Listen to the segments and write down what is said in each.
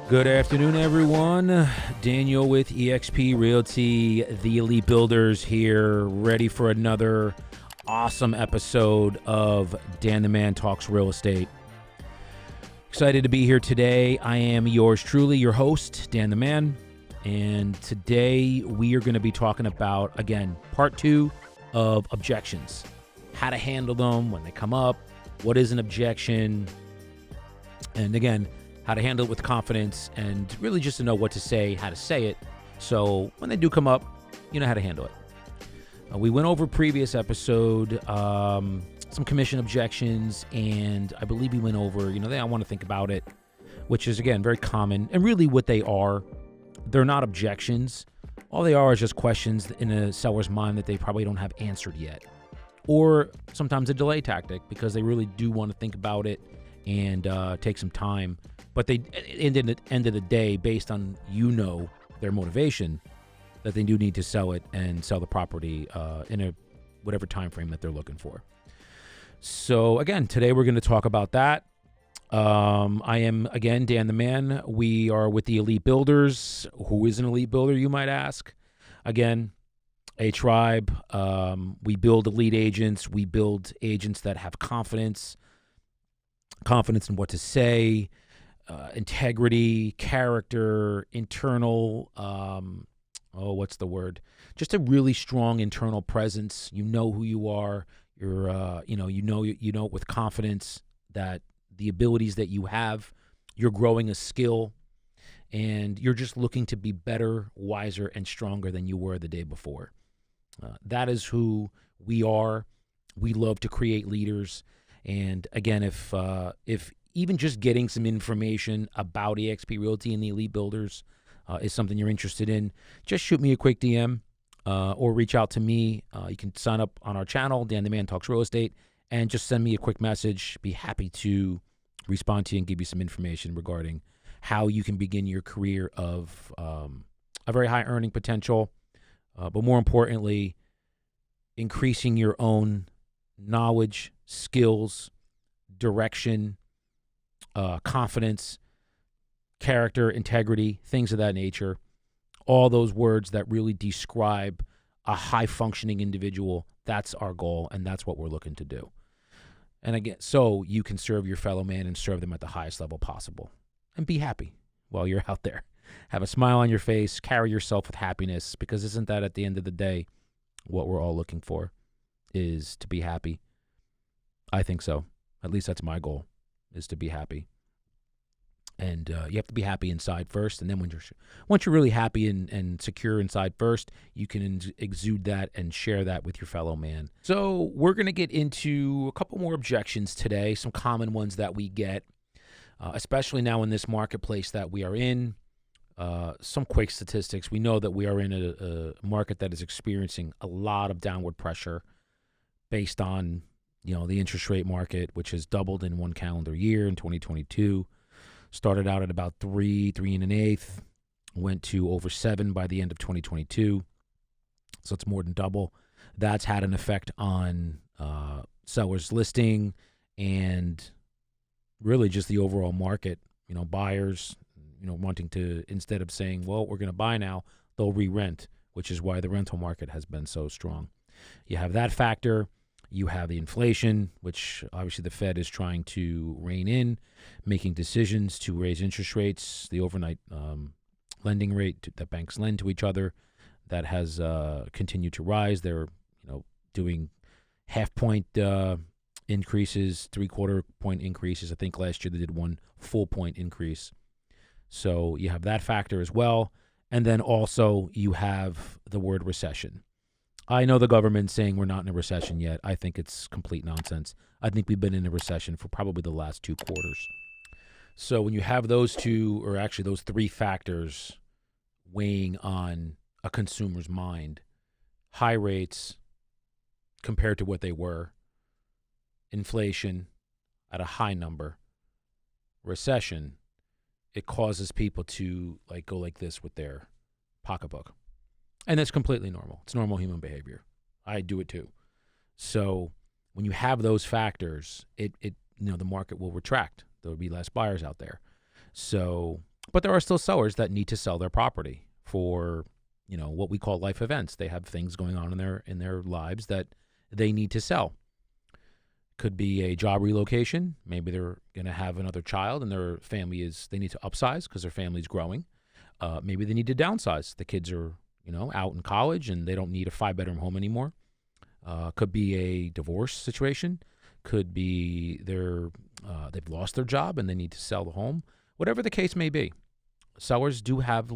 Good afternoon, everyone. Daniel with eXp Realty, the Elite Builders here, ready for another awesome episode of Dan the Man Talks Real Estate. Excited to be here today. I am yours truly, your host, Dan the Man. And today we are going to be talking about, again, part 2 of objections. How to handle them when they come up, what is an objection, and again, how to handle it with confidence, and really just to know what to say, how to say it, so when they do come up, you know how to handle it. We went over previous episode, some commission objections, and I believe we went over, I want to think about it, which is, again, very common, and really what they are, they're not objections. All they are is just questions in a seller's mind that they probably don't have answered yet, or sometimes a delay tactic because they really do want to think about it and take some time. But they, at the end of the day, based on their motivation, that they do need to sell it and sell the property in a whatever time frame that they're looking for. So again, today we're going to talk about that. I am, again, Dan the Man. We are with the Elite Builders. Who is an Elite Builder, you might ask? Again, a tribe. We build elite agents. We build agents that have confidence in what to say, integrity, character, internal, what's the word? Just a really strong internal presence. You know who you are. You're, you know with confidence that the abilities that you have, you're growing a skill, and you're just looking to be better, wiser, and stronger than you were the day before. That is who we are. We love to create leaders. And again, if even just getting some information about eXp Realty and the Elite Builders is something you're interested in, just shoot me a quick DM or reach out to me. You can sign up on our channel, Dan the Man Talks Real Estate, and just send me a quick message. Be happy to respond to you and give you some information regarding how you can begin your career of a very high earning potential, but more importantly, increasing your own knowledge, skills, direction, confidence, character, integrity, things of that nature. All those words that really describe a high-functioning individual. That's our goal, and that's what we're looking to do. And again, so you can serve your fellow man and serve them at the highest level possible. And be happy while you're out there. Have a smile on your face. Carry yourself with happiness, because isn't that, at the end of the day, what we're all looking for, is to be happy? I think so. At least that's my goal, is to be happy. And you have to be happy inside first, and then once you're really happy and secure inside first, you can exude that and share that with your fellow man. So we're going to get into a couple more objections today, some common ones that we get, especially now in this marketplace that we are in. Some quick statistics. We know that we are in a market that is experiencing a lot of downward pressure based on the interest rate market, which has doubled in one calendar year in 2022. Started out at about 3 1/8, went to over 7 by the end of 2022. So it's more than double. That's had an effect on sellers listing and really just the overall market. Buyers, wanting to, instead of saying, well, we're going to buy now, they'll re-rent, which is why the rental market has been so strong. You have that factor. You have the inflation, which obviously the Fed is trying to rein in, making decisions to raise interest rates. The overnight lending rate that banks lend to each other, that has continued to rise. They're doing half-point increases, three-quarter-point increases. I think last year they did 1 full-point increase. So you have that factor as well. And then also you have the word recession. I know the government's saying we're not in a recession yet. I think it's complete nonsense. I think we've been in a recession for probably the last 2 quarters. So when you have those two, or actually those 3 factors weighing on a consumer's mind, high rates compared to what they were, inflation at a high number, recession, it causes people to go like this with their pocketbook. And that's completely normal. It's normal human behavior. I do it too. So when you have those factors, the market will retract. There will be less buyers out there. So But there are still sellers that need to sell their property for, what we call life events. They have things going on in their lives that they need to sell. Could be a job relocation. Maybe they're going to have another child and their family they need to upsize because their family's growing. Maybe they need to downsize. The kids are, out in college and they don't need a 5-bedroom home anymore. Could be a divorce situation. Could be they've lost their job and they need to sell the home. Whatever the case may be, sellers do have,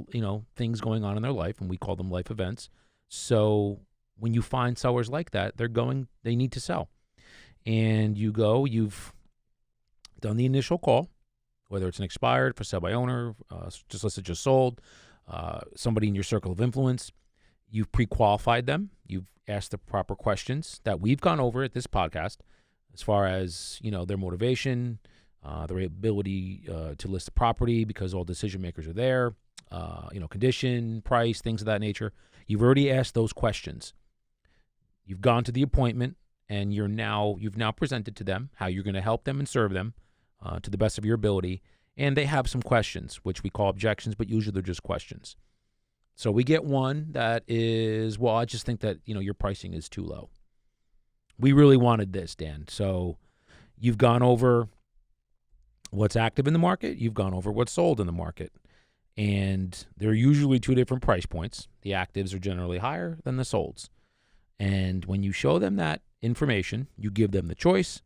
things going on in their life, and we call them life events. So when you find sellers like that, they need to sell. And you've done the initial call, whether it's an expired, for sale by owner, just listed, just sold, somebody in your circle of influence. You've pre-qualified them. You've asked the proper questions that we've gone over at this podcast as far as, their motivation, their ability to list the property because all decision makers are there, condition, price, things of that nature. You've already asked those questions. You've gone to the appointment, and you've now presented to them how you're going to help them and serve them to the best of your ability. And they have some questions, which we call objections, but usually they're just questions. So we get one that is, well, I just think that, your pricing is too low. We really wanted this, Dan. So you've gone over what's active in the market. You've gone over what's sold in the market. And there are usually two different price points. The actives are generally higher than the solds. And when you show them that information, you give them the choice.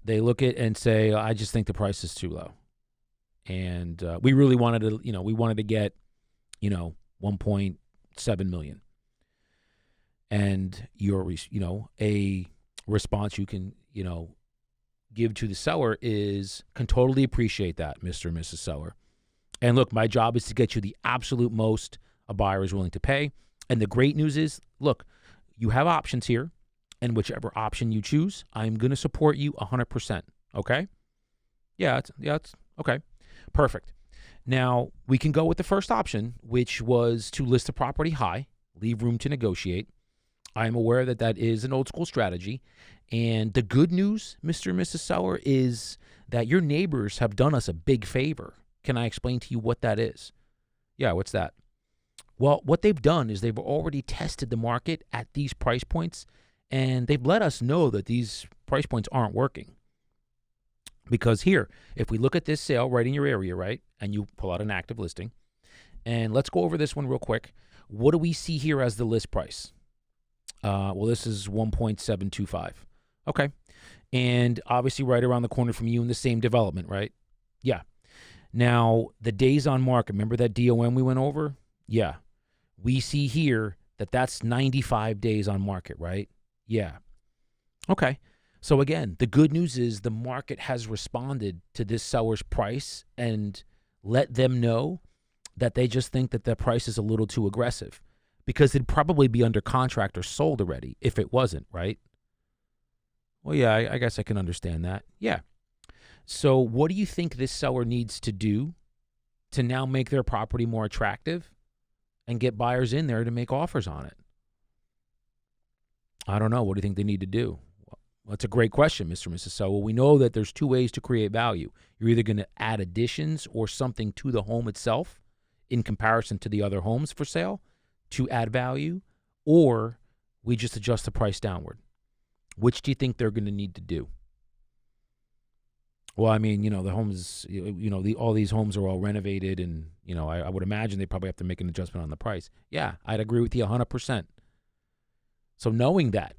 They look at and say, I just think the price is too low. And we really wanted to, get, 1.7 million. And a response you can, give to the seller is, can totally appreciate that, Mr. and Mrs. Seller. And look, my job is to get you the absolute most a buyer is willing to pay. And the great news is, look, you have options here, and whichever option you choose, I'm going to support you 100%. Okay? Yeah, it's okay. Perfect. Now, we can go with the first option, which was to list the property high, leave room to negotiate. I am aware that that is an old school strategy. And the good news, Mr. and Mrs. Seller, is that your neighbors have done us a big favor. Can I explain to you what that is? Yeah, what's that? Well, what they've done is they've already tested the market at these price points, and they've let us know that these price points aren't working. Because here, if we look at this sale right in your area, right, and you pull out an active listing, and let's go over this one real quick. What do we see here as the list price? Well, this is 1.725. Okay. And obviously right around the corner from you in the same development, right? Yeah. Now, the days on market, remember that DOM we went over? Yeah. We see here that that's 95 days on market, right? Yeah. Okay. So again, the good news is the market has responded to this seller's price and let them know that they just think that the price is a little too aggressive because it'd probably be under contract or sold already if it wasn't, right? Well, yeah, I guess I can understand that. Yeah. So what do you think this seller needs to do to now make their property more attractive and get buyers in there to make offers on it? I don't know. What do you think they need to do? Well, that's a great question, Mr. and Mrs. Seller. Well, we know that there's two ways to create value. You're either going to add additions or something to the home itself in comparison to the other homes for sale to add value, or we just adjust the price downward. Which do you think they're going to need to do? Well, I mean, the homes, all these homes are all renovated, and, I would imagine they probably have to make an adjustment on the price. Yeah, I'd agree with you 100%. So knowing that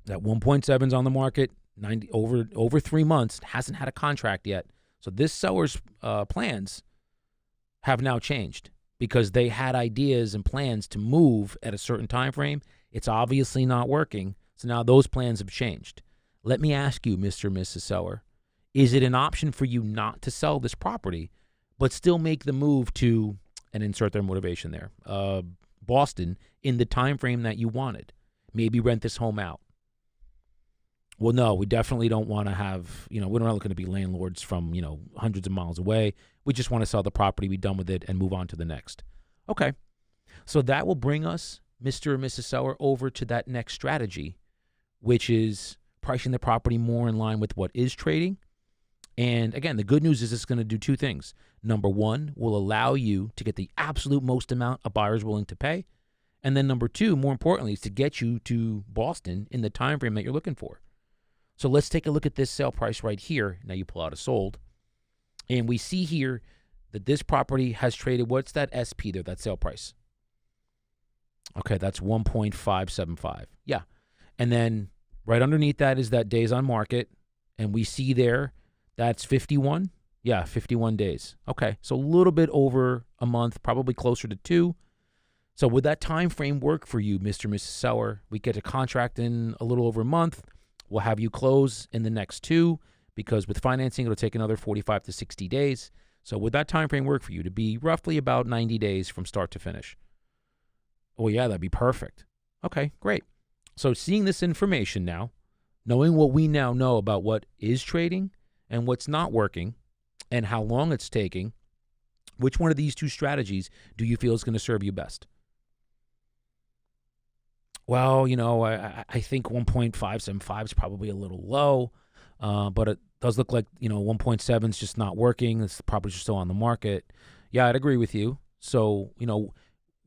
1.7 is on the market, 90 over 3 months, hasn't had a contract yet. So this seller's plans have now changed because they had ideas and plans to move at a certain time frame. It's obviously not working. So now those plans have changed. Let me ask you, Mr. and Mrs. Seller, is it an option for you not to sell this property, but still make the move to, and insert their motivation there, Boston in the time frame that you wanted? Maybe rent this home out. Well, no, we definitely don't want to have, we're not looking to be landlords from, hundreds of miles away. We just want to sell the property, be done with it, and move on to the next. Okay. So that will bring us, Mr. or Mrs. Seller, over to that next strategy, which is pricing the property more in line with what is trading And again, the good news is it's going to do two things. Number one, will allow you to get the absolute most amount a buyer is willing to pay. And then number two, more importantly, is to get you to Boston in the time frame that you're looking for. So let's take a look at this sale price right here. Now you pull out a sold. And we see here that this property has traded, what's that SP there, that sale price? Okay, that's 1.575. Yeah. And then right underneath that is that days on market. And we see there that's 51. Yeah, 51 days. Okay, so a little bit over a month, probably closer to 2. So would that time frame work for you, Mr. and Mrs. Seller? We get a contract in a little over a month. We'll have you close in the next 2 because with financing, it'll take another 45 to 60 days. So would that time frame work for you to be roughly about 90 days from start to finish? Oh, yeah, that'd be perfect. Okay, great. So seeing this information now, knowing what we now know about what is trading and what's not working and how long it's taking, which one of these two strategies do you feel is going to serve you best? Well, I think 1.575 is probably a little low, but it does look like, 1.7 is just not working. The properties are still on the market. Yeah, I'd agree with you. So,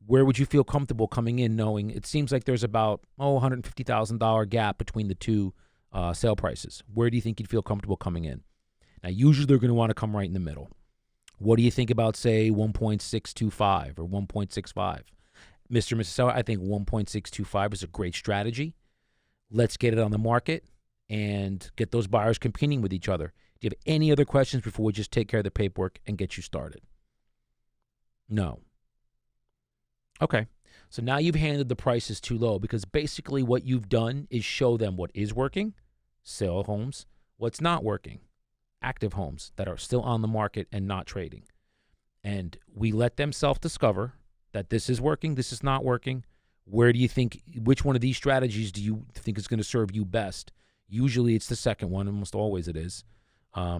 where would you feel comfortable coming in knowing it seems like there's about, $150,000 gap between the two sale prices? Where do you think you'd feel comfortable coming in? Now, usually they're going to want to come right in the middle. What do you think about, say, 1.625 or 1.65? Mr. and Mrs. Seller, I think 1.625 is a great strategy. Let's get it on the market and get those buyers competing with each other. Do you have any other questions before we just take care of the paperwork and get you started? No. Okay. So now you've handed the prices too low because basically what you've done is show them what is working, sale homes, what's not working, active homes that are still on the market and not trading. And we let them self-discover that this is working, this is not working. Where do you think, which one of these strategies do you think is going to serve you best? Usually it's the second one, almost always it is.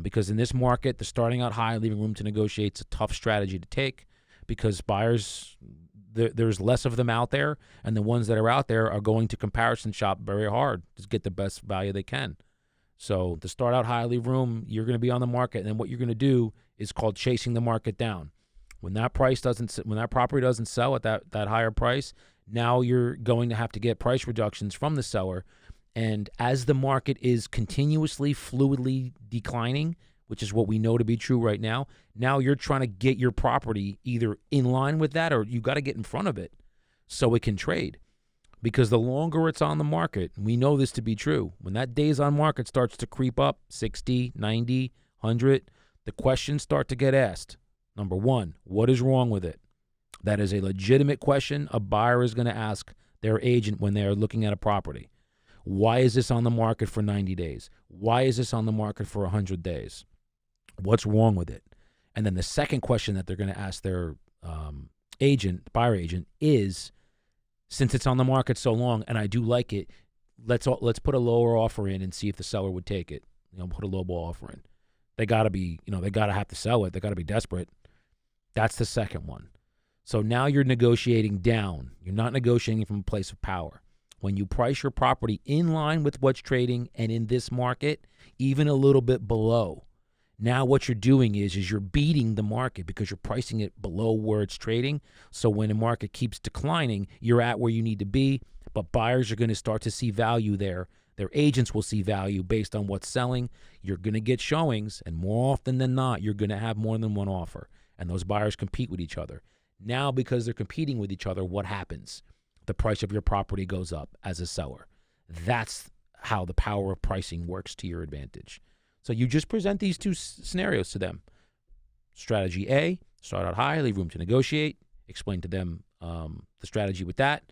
Because in this market, the starting out high, leaving room to negotiate is a tough strategy to take because buyers, there's less of them out there, and the ones that are out there are going to comparison shop very hard to get the best value they can. So to start out high, leave room, you're going to be on the market, and then what you're going to do is called chasing the market down. When that property doesn't sell at that higher price, now you're going to have to get price reductions from the seller. And as the market is continuously, fluidly declining, which is what we know to be true right now, now you're trying to get your property either in line with that or you got to get in front of it so it can trade. Because the longer it's on the market, we know this to be true, when that days on market starts to creep up, 60, 90, 100, the questions start to get asked. Number one, what is wrong with it? That is a legitimate question a buyer is going to ask their agent when they are looking at a property. Why is this on the market for 90 days? Why is this on the market for 100 days? What's wrong with it? And then the second question that they're going to ask their buyer agent is, since it's on the market so long and I do like it, let's put a lower offer in and see if the seller would take it. Put a lowball offer in. They got to be, they got to have to sell it. They got to be desperate. That's the second one. So now you're negotiating down. You're not negotiating from a place of power. When you price your property in line with what's trading and in this market, even a little bit below, now what you're doing is you're beating the market because you're pricing it below where it's trading. So when the market keeps declining, you're at where you need to be, but buyers are going to start to see value there. Their agents will see value based on what's selling. You're going to get showings, and more often than not, you're going to have more than one offer. And those buyers compete with each other. Now, because they're competing with each other, what happens? The price of your property goes up as a seller. That's how the power of pricing works to your advantage. So you just present these two scenarios to them. Strategy A, start out high, leave room to negotiate. Explain to them the strategy with that.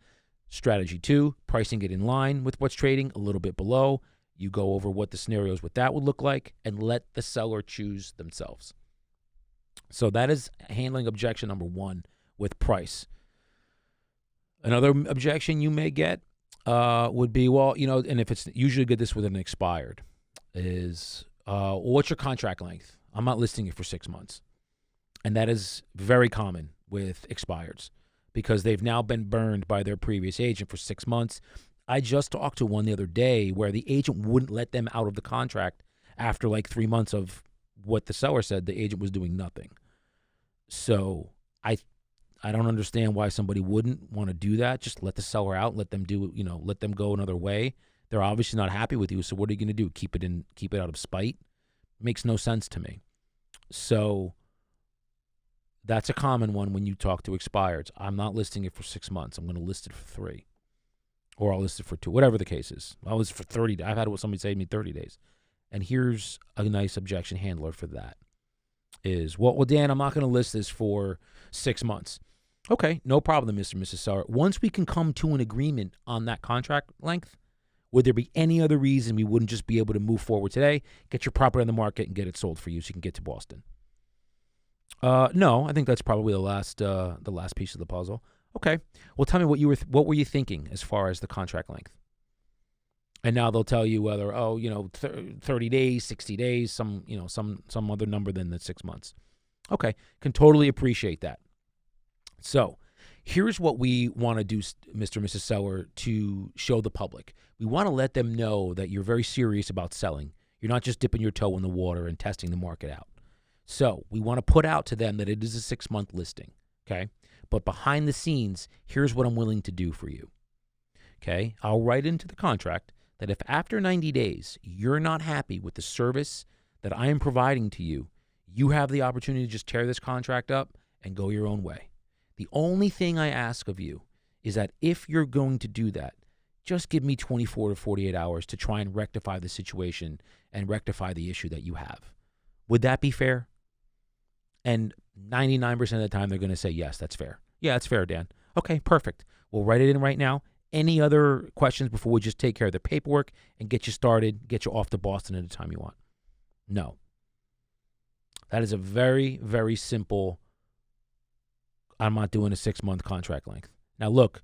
Strategy 2, pricing it in line with what's trading, a little bit below. You go over what the scenarios with that would look like and let the seller choose themselves. So that is handling objection number 1 with price. Another objection you may get would be, and if it's usually good this with an expired, is what's your contract length? I'm not listing it for 6 months. And that is very common with expireds because they've now been burned by their previous agent for 6 months. I just talked to one the other day where the agent wouldn't let them out of the contract after like 3 months of what the seller said, the agent was doing nothing. So I don't understand why somebody wouldn't want to do that. Just let the seller out, let them go another way. They're obviously not happy with you. So what are you going to do? Keep it out of spite? Makes no sense to me. So that's a common one when you talk to expireds. I'm not listing it for 6 months. I'm going to list it for 3. Or I'll list it for 2, whatever the case is. I'll list it for 30 days. I've had somebody say to me 30 days. And here's a nice objection handler for that. Is, well, Dan, I'm not going to list this for 6 months. Okay, no problem, Mr. and Mrs. Seller. Once we can come to an agreement on that contract length, would there be any other reason we wouldn't just be able to move forward today, get your property on the market, and get it sold for you so you can get to Boston? No, I think that's probably the last piece of the puzzle. Okay, well, tell me what were you thinking as far as the contract length? And now they'll tell you whether 30 days, 60 days, some other number than the 6 months. Okay, can totally appreciate that. So here's what we want to do, Mr. and Mrs. Seller, to show the public. We want to let them know that you're very serious about selling. You're not just dipping your toe in the water and testing the market out. So we want to put out to them that it is a 6-month listing, okay? But behind the scenes, here's what I'm willing to do for you, okay? I'll write into the contract that if after 90 days you're not happy with the service that I am providing to you, you have the opportunity to just tear this contract up and go your own way. The only thing I ask of you is that if you're going to do that, just give me 24 to 48 hours to try and rectify the situation and rectify the issue that you have. Would that be fair? And 99% of the time, they're going to say, yes, that's fair. Yeah, that's fair, Dan. Okay, perfect. We'll write it in right now. Any other questions before we just take care of the paperwork and get you started, get you off to Boston at the time you want? No. That is a very, very simple, I'm not doing a 6-month contract length. Now, look,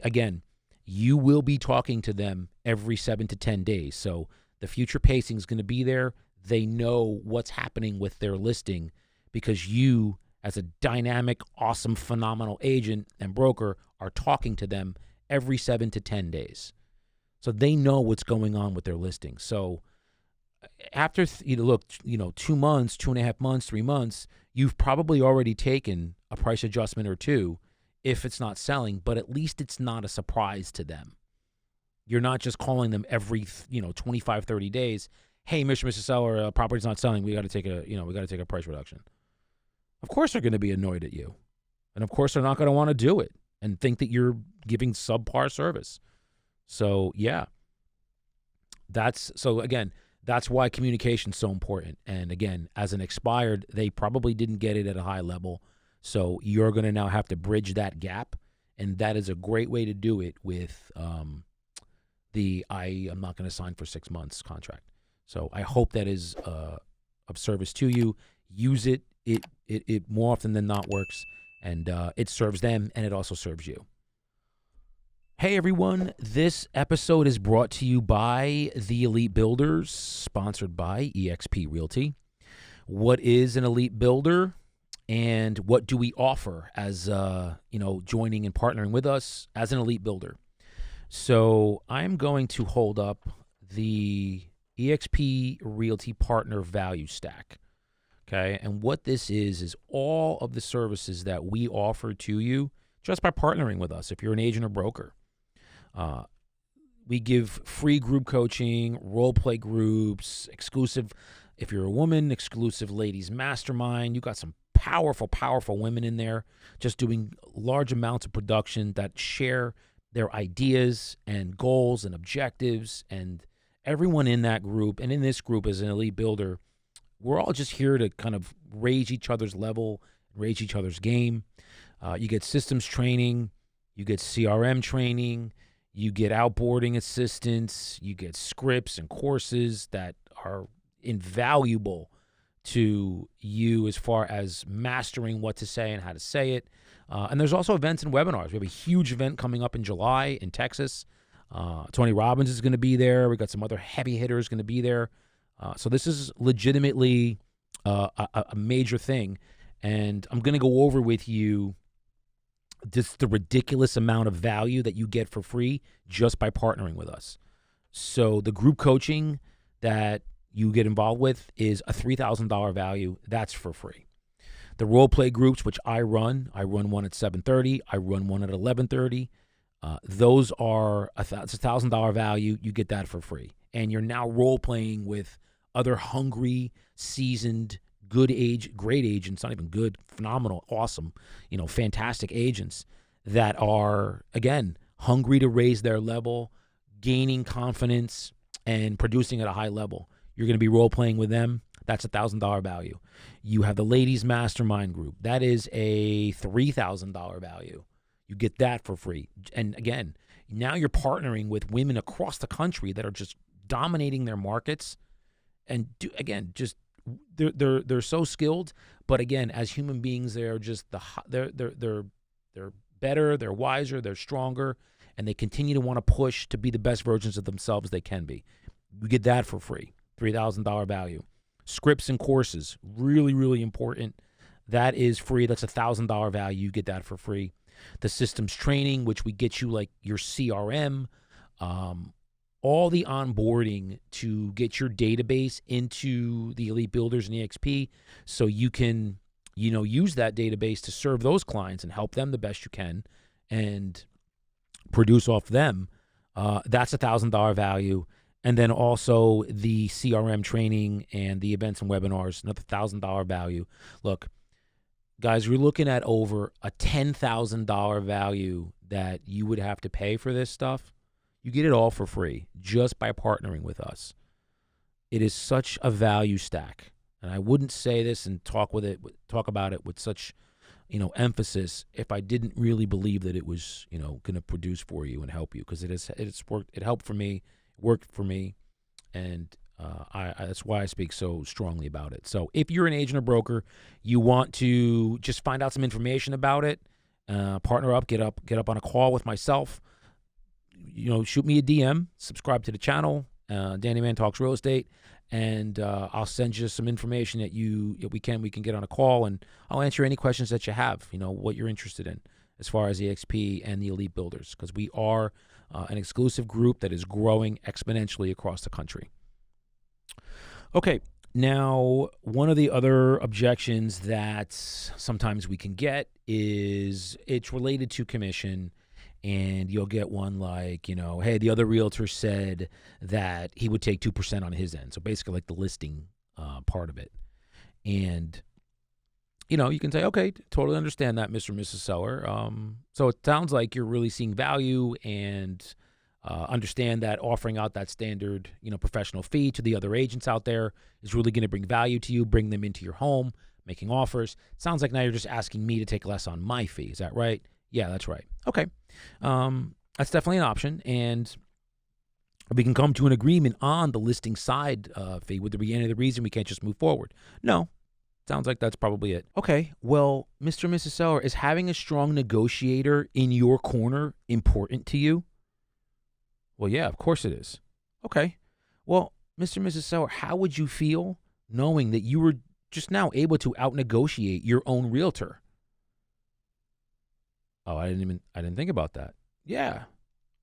again, you will be talking to them every 7 to 10 days. So the future pacing is going to be there. They know what's happening with their listing because you, as a dynamic, awesome, phenomenal agent and broker, are talking to them every 7 to 10 days. So they know what's going on with their listing. So after, 2 months, 2.5 months, 3 months, you've probably already taken a price adjustment or two if it's not selling, but at least it's not a surprise to them. You're not just calling them every, 25, 30 days. Hey, Mr. and Mrs. Seller, property's not selling. We got to take a price reduction. Of course they're going to be annoyed at you. And of course they're not going to want to do it and think that you're giving subpar service. So, yeah. That's why communication is so important. And again, as an expired, they probably didn't get it at a high level. So you're going to now have to bridge that gap. And that is a great way to do it with I'm not going to sign for 6 months contract. So I hope that is of service to you. Use it. It more often than not works. And it serves them and it also serves you. Hey everyone, this episode is brought to you by The Elite Builders, sponsored by eXp Realty. What is an elite builder and what do we offer as, joining and partnering with us as an elite builder? So I'm going to hold up the eXp Realty Partner Value Stack. Okay, and what this is all of the services that we offer to you just by partnering with us if you're an agent or broker. We give free group coaching, role play groups, exclusive, if you're a woman, exclusive ladies mastermind. You got some powerful, powerful women in there just doing large amounts of production that share their ideas and goals and objectives. And everyone in that group and in this group as an elite builder, we're all just here to kind of raise each other's level, raise each other's game. You get systems training, you get CRM training, you get outboarding assistance, you get scripts and courses that are invaluable to you as far as mastering what to say and how to say it. And there's also events and webinars. We have a huge event coming up in July in Texas. Tony Robbins is going to be there. We got some other heavy hitters going to be there. So this is legitimately a major thing. And I'm going to go over with you just the ridiculous amount of value that you get for free just by partnering with us. So the group coaching that you get involved with is a $3,000 value. That's for free. The role play groups, which I run one at 7:30. I run one at 11:30. Those are it's $1,000 value. You get that for free, and you're now role playing with other hungry, seasoned, great agents. Not even good, phenomenal, awesome, fantastic agents that are, again, hungry to raise their level, gaining confidence, and producing at a high level. You're going to be role playing with them. That's $1,000 value. You have the ladies mastermind group. That is a $3,000 value. You get that for free. And again, now you're partnering with women across the country that are just dominating their markets. And they're so skilled. But again, as human beings, they're just they're better, they're wiser, they're stronger, and they continue to want to push to be the best versions of themselves they can be. You get that for free. $3,000 value. Scripts and courses, really, really important. That is free. That's $1,000 value. You get that for free. The systems training, which we get you like your CRM, all the onboarding to get your database into the Elite Builders and EXP, so you can, use that database to serve those clients and help them the best you can and produce off them. That's $1,000 value. And then also the CRM training and the events and webinars, another $1,000 value. Look, guys, we're looking at over a $10,000 value that you would have to pay for this stuff. You get it all for free just by partnering with us. It is such a value stack. And I wouldn't say this and talk about it with such, emphasis if I didn't really believe that it was, going to produce for you and help you, because it's worked. It helped for me. Worked for me, and that's why I speak so strongly about it. So if you're an agent or broker, you want to just find out some information about it, partner up, get up on a call with myself, shoot me a DM, subscribe to the channel, Danny Man Talks Real Estate, and I'll send you some information that we can get on a call, and I'll answer any questions that you have, what you're interested in as far as EXP and the Elite Builders, because we are an exclusive group that is growing exponentially across the country. Okay, now one of the other objections that sometimes we can get is it's related to commission, and you'll get one like, hey, the other realtor said that he would take 2% on his end. So basically like the listing part of it. And you can say, okay, totally understand that, Mr. and Mrs. Seller. So it sounds like you're really seeing value and understand that offering out that standard, professional fee to the other agents out there is really going to bring value to you, bring them into your home, making offers. Sounds like now you're just asking me to take less on my fee. Is that right? Yeah, that's right. Okay. That's definitely an option. And we can come to an agreement on the listing side fee. Would there be any other reason we can't just move forward? No. Sounds like that's probably it. Okay, well, Mr. and Mrs. Seller, is having a strong negotiator in your corner important to you? Well, yeah, of course it is. Okay, well, Mr. and Mrs. Seller, how would you feel knowing that you were just now able to out-negotiate your own realtor? Oh, I didn't think about that. Yeah,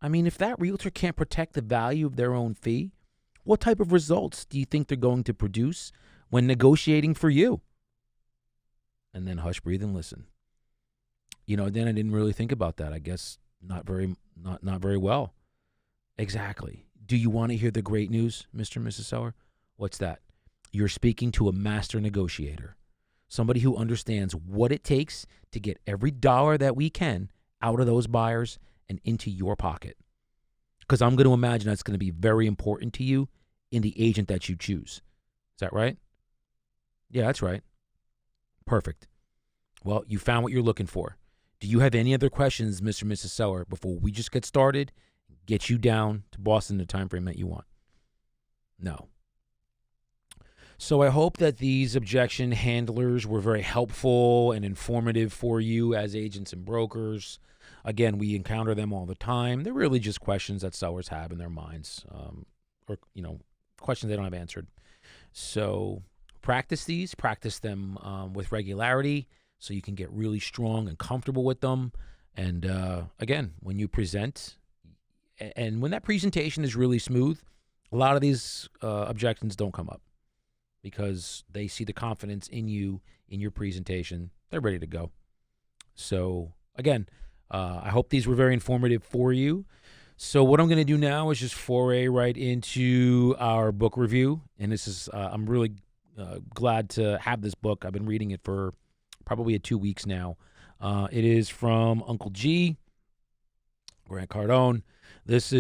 I mean, if that realtor can't protect the value of their own fee, what type of results do you think they're going to produce when negotiating for you? And then hush, breathe, and listen. Then I didn't really think about that. I guess not very well. Exactly. Do you want to hear the great news, Mr. and Mrs. Seller? What's that? You're speaking to a master negotiator, somebody who understands what it takes to get every dollar that we can out of those buyers and into your pocket. Because I'm going to imagine that's going to be very important to you in the agent that you choose. Is that right? Yeah, that's right. Perfect. Well, you found what you're looking for. Do you have any other questions, Mr. and Mrs. Seller, before we just get started and get you down to Boston in the time frame that you want? No. So I hope that these objection handlers were very helpful and informative for you as agents and brokers. Again, we encounter them all the time. They're really just questions that sellers have in their minds, or questions they don't have answered. So practice them with regularity so you can get really strong and comfortable with them. And again, when you present, and when that presentation is really smooth, A lot of these objections don't come up because they see the confidence in you, in your presentation. They're ready to go. So again, I hope these were very informative for you. So what I'm going to do now is just foray right into our book review. And this is, I'm really glad to have this book. I've been reading it for probably 2 weeks now. It is from Uncle G, Grant Cardone. This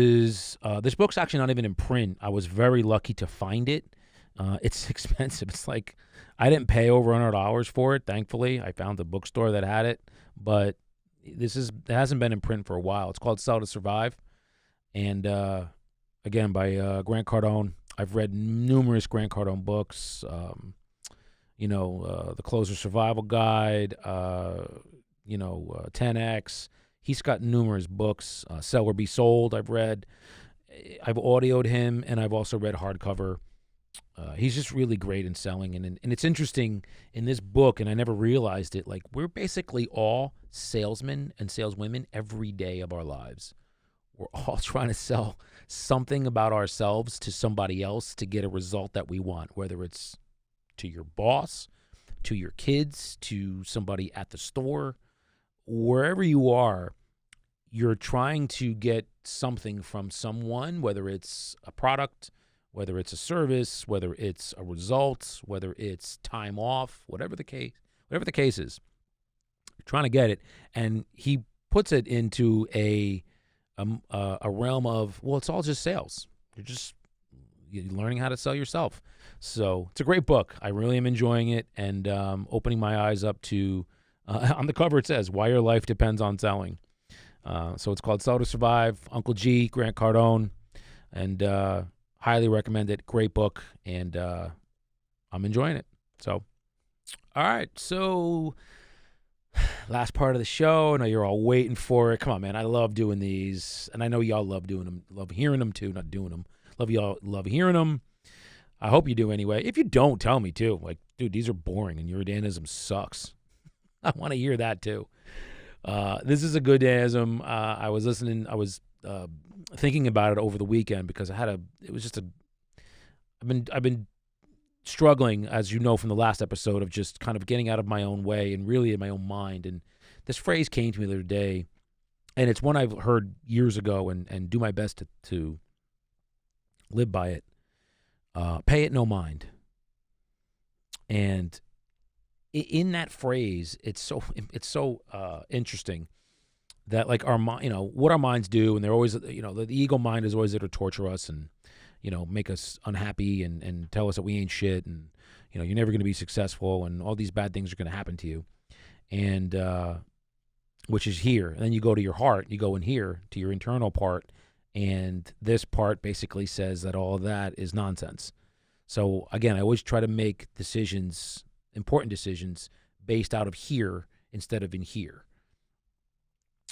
book's actually not even in print. I was very lucky to find it. It's expensive. It's like, I didn't pay over $100 for it. Thankfully, I found a bookstore that had it, but it hasn't been in print for a while. It's called Sell to Survive. And again, by Grant Cardone. I've read numerous Grant Cardone books. The Closer Survival Guide. 10X. He's got numerous books. Sell or Be Sold. I've read. I've audioed him, and I've also read hardcover. He's just really great in selling, and it's interesting in this book, and I never realized it. Like, we're basically all salesmen and saleswomen every day of our lives. We're all trying to sell something about ourselves to somebody else to get a result that we want, whether it's to your boss, to your kids, to somebody at the store, wherever you are. You're trying to get something from someone, whether it's a product, whether it's a service, whether it's a result, whether it's time off, whatever the case is. You're trying to get it, and he puts it into a realm of, well, it's all just sales. You're learning how to sell yourself. So it's a great book. I really am enjoying it and opening my eyes up to, on the cover it says, why your life depends on selling. So it's called Sell to Survive, Uncle G, Grant Cardone, and highly recommend it. Great book, and I'm enjoying it. So, all right. So last part of the show. I know you're all waiting for it. Come on, man. I love doing these, and I know y'all love doing them. Love hearing them, too, not doing them. Love hearing them. I hope you do anyway. If you don't, tell me, too. Like, dude, these are boring, and your Danism sucks. I want to hear that, too. This is a good Danism. I was thinking about it over the weekend because I've been struggling, as you know from the last episode, of just kind of getting out of my own way and really in my own mind. And this phrase came to me the other day, and it's one I've heard years ago and do my best to live by it. Pay it no mind. And in that phrase, it's so interesting that, like, our mind, what our minds do, and they're always, the ego mind is always there to torture us and, make us unhappy and tell us that we ain't shit and, you're never going to be successful and all these bad things are going to happen to you. And, which is here. And then you go to your heart, you go in here to your internal part. And this part basically says that all of that is nonsense. So again, I always try to make important decisions based out of here instead of in here.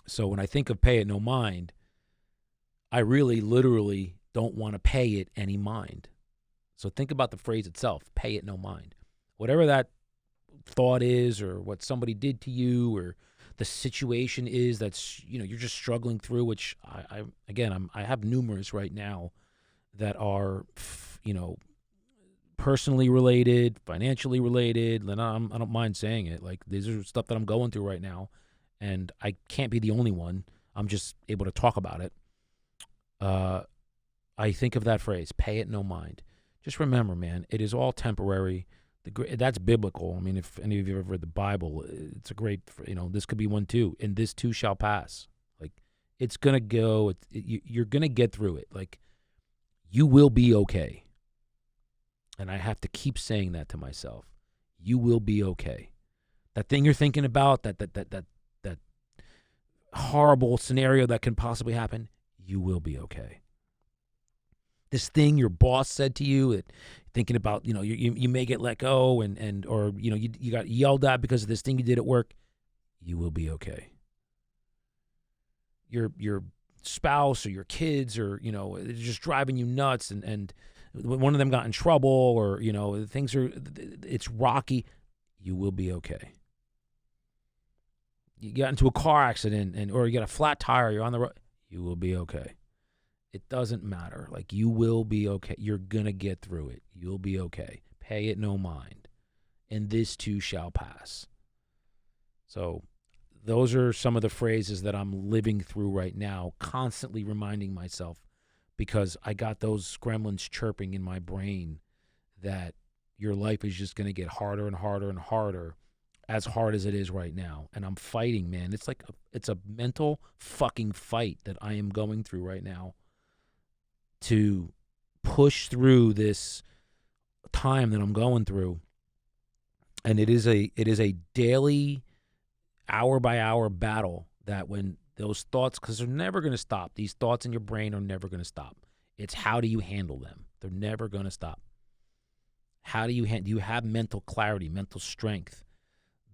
So when I think of pay it no mind, I really literally don't want to pay it any mind. So think about the phrase itself, pay it no mind. Whatever that thought is, or what somebody did to you, or the situation is that's, you're just struggling through, which I have numerous right now that are, personally related, financially related, and I don't mind saying it. Like, these are stuff that I'm going through right now, and I can't be the only one. I'm just able to talk about it. I think of that phrase, pay it no mind. Just remember, man, it is all temporary. That's biblical. I mean, if any of you have ever read the Bible, it's a great, this could be one too. And this too shall pass. Like, it's going to go, you're going to get through it. Like, you will be okay. And I have to keep saying that to myself. You will be okay. That thing you're thinking about, that horrible scenario that can possibly happen, you will be okay. This thing your boss said to you, that thinking about, you may get let go or you got yelled at because of this thing you did at work, you will be okay. Your spouse or your kids or, they're just driving you nuts and one of them got in trouble or, it's rocky, you will be okay. You got into a car accident or you got a flat tire, you're on the road, you will be okay. It doesn't matter. Like, you will be okay. You're going to get through it. You'll be okay. Pay it no mind. And this too shall pass. So those are some of the phrases that I'm living through right now, constantly reminding myself, because I got those gremlins chirping in my brain that your life is just going to get harder and harder and harder, as hard as it is right now. And I'm fighting, man. It's like it's a mental fucking fight that I am going through right now to push through this time that I'm going through. And it is a daily, hour by hour battle that when those thoughts, because they're never going to stop. These thoughts in your brain are never going to stop. It's how do you handle them? They're never going to stop. How do you do you have mental clarity, mental strength,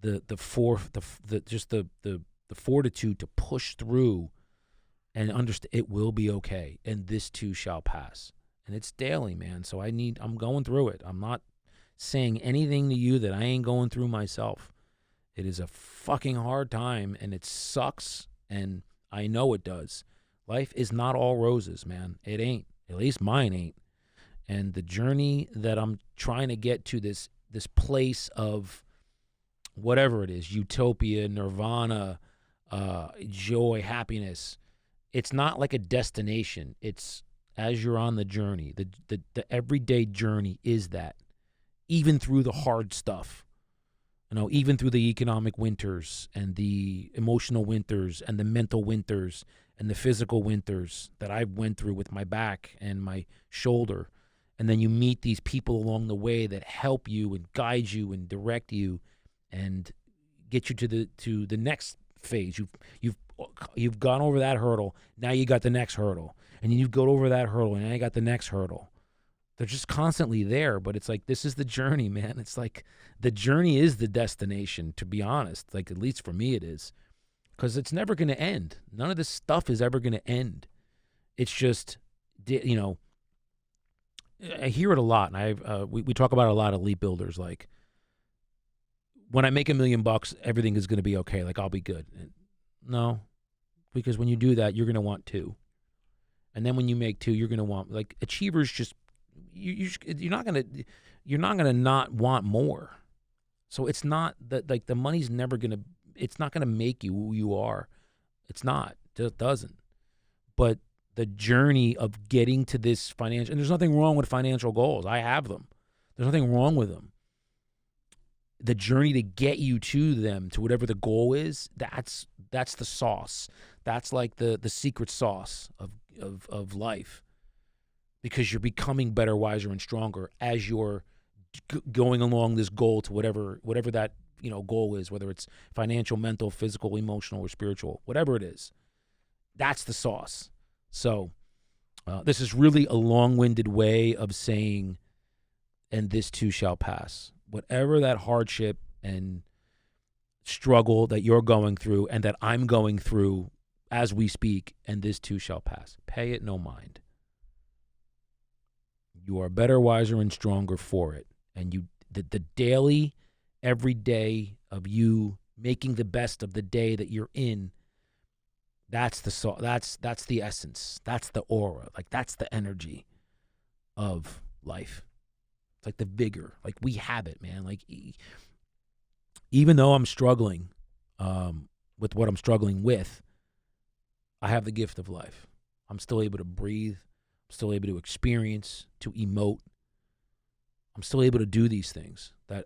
the fortitude to push through and understand it will be okay, and this too shall pass. And it's daily, man. So I'm going through it. I'm not saying anything to you that I ain't going through myself. It is a fucking hard time, and it sucks, and I know it does. Life is not all roses, man. It ain't. At least mine ain't. And the journey that I'm trying to get to, this place of whatever it is, utopia, nirvana, joy, happiness, it's not like a destination. It's as you're on the journey. The everyday journey is that. Even through the hard stuff. Even through the economic winters and the emotional winters and the mental winters and the physical winters that I went through with my back and my shoulder. And then you meet these people along the way that help you and guide you and direct you and get you to the next phase. You've gone over that hurdle. Now you got the next hurdle. And then you go over that hurdle and now you got the next hurdle. They're just constantly there, but it's like, this is the journey, man. It's like the journey is the destination, to be honest. Like, at least for me it is. Because it's never going to end. None of this stuff is ever going to end. It's just, I hear it a lot, and we talk about it a lot, elite builders, like, when I make $1 million, everything is going to be okay. Like, I'll be good. No, because when you do that, you're going to want 2. And then when you make 2, you're going to want, like, achievers just, you're not gonna not want more. So it's not that, like, the money's never gonna, it's not gonna make you who you are. It's not. It just doesn't. But the journey of getting to this financial, and there's nothing wrong with financial goals. I have them. There's nothing wrong with them. The journey to get you to them, to whatever the goal is, that's the sauce. That's like the secret sauce of life. Because you're becoming better, wiser, and stronger as you're going along this goal to whatever that goal is, whether it's financial, mental, physical, emotional, or spiritual, whatever it is. That's the sauce. So this is really a long-winded way of saying, and this too shall pass. Whatever that hardship and struggle that you're going through and that I'm going through as we speak, and this too shall pass. Pay it no mind. You are better, wiser, and stronger for it. And the daily, every day of you making the best of the day that you're in, that's the essence. That's the aura. Like, that's the energy of life. It's like the vigor. Like, we have it, man. Like, even though I'm struggling with what I'm struggling with, I have the gift of life. I'm still able to breathe. Still able to experience, to emote. I'm still able to do these things that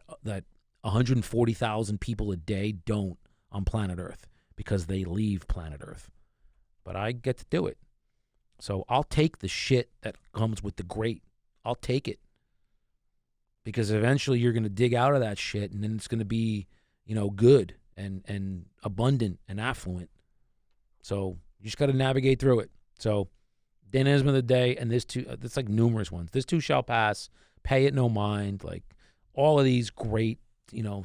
140,000 people a day don't on planet Earth because they leave planet Earth. But I get to do it. So I'll take the shit that comes with the great. I'll take it. Because eventually you're going to dig out of that shit, and then it's going to be, good and abundant and affluent. So you just got to navigate through it. So Dynamism of the day, and this too, it's like numerous ones. This too shall pass. Pay it no mind. Like, all of these great,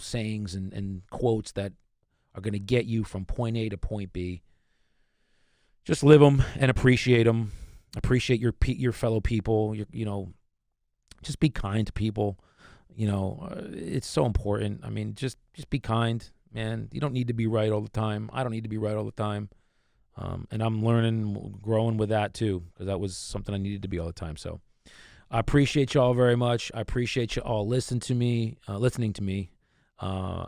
sayings and quotes that are going to get you from point A to point B. Just live them and appreciate them. Appreciate your fellow people. Just be kind to people. It's so important. I mean, just be kind, man. You don't need to be right all the time. I don't need to be right all the time. And I'm learning, growing with that too, because that was something I needed to be all the time. So I appreciate y'all very much. I appreciate you all listening to me.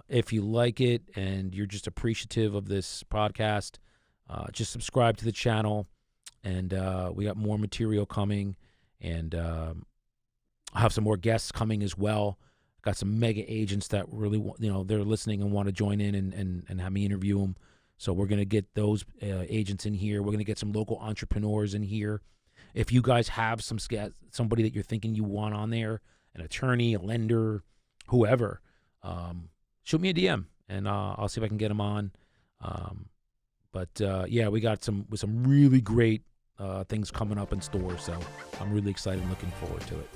If you like it and you're just appreciative of this podcast, just subscribe to the channel. And we got more material coming, and I'll have some more guests coming as well. Got some mega agents that really want, they're listening and want to join in and have me interview them. So we're going to get those agents in here. We're going to get some local entrepreneurs in here. If you guys have somebody that you're thinking you want on there, an attorney, a lender, whoever, shoot me a DM, and I'll see if I can get them on. Yeah, we got some really great things coming up in store, so I'm really excited and looking forward to it.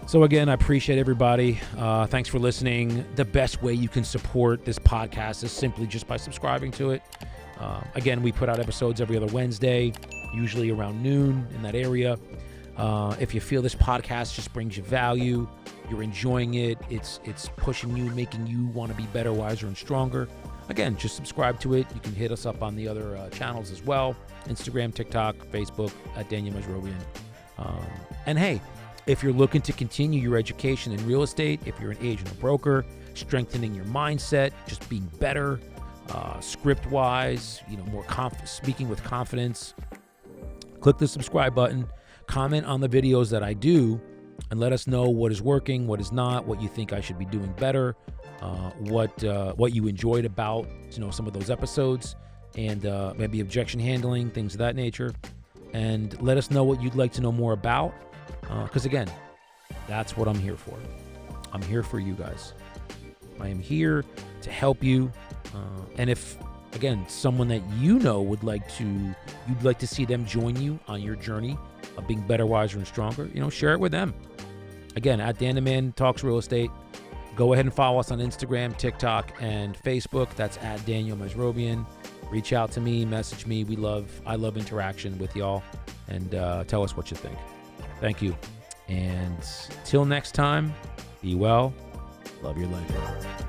So again, I appreciate everybody. Thanks for listening. The best way you can support this podcast is simply just by subscribing to it. Again, we put out episodes every other Wednesday, usually around noon in that area. If you feel this podcast just brings you value, you're enjoying it, it's pushing you, making you want to be better, wiser, and stronger, again, just subscribe to it. You can hit us up on the other channels as well, Instagram, TikTok, Facebook, at Daniel Mesrobian. And hey, if you're looking to continue your education in real estate, if you're an agent or broker, strengthening your mindset, just being better, script-wise, more speaking with confidence, click the subscribe button, comment on the videos that I do, and let us know what is working, what is not, what you think I should be doing better, what you enjoyed about some of those episodes, and maybe objection handling, things of that nature. And let us know what you'd like to know more about, because again, that's what I'm here for. I'm here for you guys. I am here to help you. And if, again, someone that you'd like to see them join you on your journey of being better, wiser, and stronger, share it with them. Again, at Dan the Man Talks Real Estate. Go ahead and follow us on Instagram, TikTok, and Facebook. That's at Daniel Mesrobian. Reach out to me, message me. I love interaction with y'all, and tell us what you think. Thank you. And till next time, be well. Love your life.